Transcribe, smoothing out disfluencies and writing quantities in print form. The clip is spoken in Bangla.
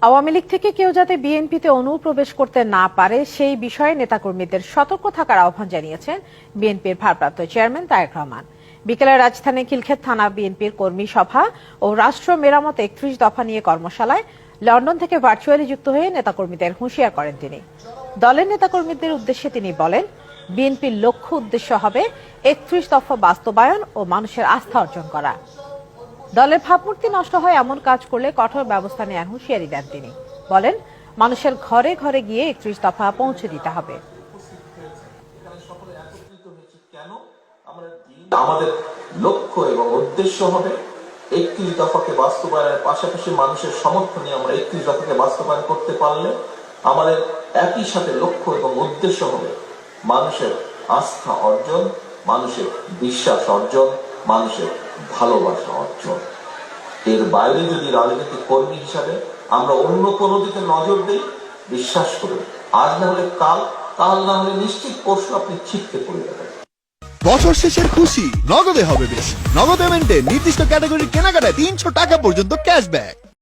আওয়ামী লীগ থেকে কেউ যাতে বিএনপিতে অনুপ্রবেশ করতে না পারে সেই বিষয়ে নেতাকর্মীদের সতর্ক থাকার আহ্বান জানিয়েছেন বিএনপির ভারপ্রাপ্ত চেয়ারম্যান তারেক রহমান। বিকেলে রাজধানীর খিলক্ষেত থানা বিএনপির কর্মী সভা ও রাষ্ট্র মেরামত ৩১ দফা নিয়ে কর্মশালায় লন্ডন থেকে ভার্চুয়ালি যুক্ত হয়ে নেতাকর্মীদের হুঁশিয়ার করেন তিনি। দলের নেতাকর্মীদের উদ্দেশ্যে তিনি বলেন, বিএনপির লক্ষ্য উদ্দেশ্য হবে ৩১ দফা বাস্তবায়ন ও মানুষের আস্থা অর্জন করা। দলের ভাবমূর্তি নষ্ট হয় এমন কাজ করলে কঠোর ব্যবস্থা নেওয়ার হুঁশিয়ারি দেন তিনি। বলেন, মানুষের ঘরে ঘরে গিয়ে ৩১ দফা পৌঁছে দিতে হবে। আমাদের লক্ষ্য এবং উদ্দেশ্য হবে ৩১ দফাকে বাস্তবায়নের পাশাপাশি মানুষের সমর্থনে আমরা ৩১ দফাকে বাস্তবায়ন করতে পারলে আমাদের একই সাথে লক্ষ্য এবং উদ্দেশ্য হবে মানুষের আস্থা অর্জন, মানুষের বিশ্বাস অর্জন, মানুষের ভালোবাসা অর্জন। এর বাইরে যদি রাজনৈতিক কর্মী হিসাবে আমরা অন্য কোনো দিকে নজর দিই, বিশ্বাস করুন আজ না হলে কাল, কাল না হলে নিশ্চিত পরশু আপনি ছিটকে পড়ে যাবেন। বছর শেষের খুশি নগদে হবে বেশি। নগদ পেমেন্টে নির্দিষ্ট ক্যাটাগরির কেনাকাটায় ৩০০ টাকা পর্যন্ত ক্যাশব্যাক।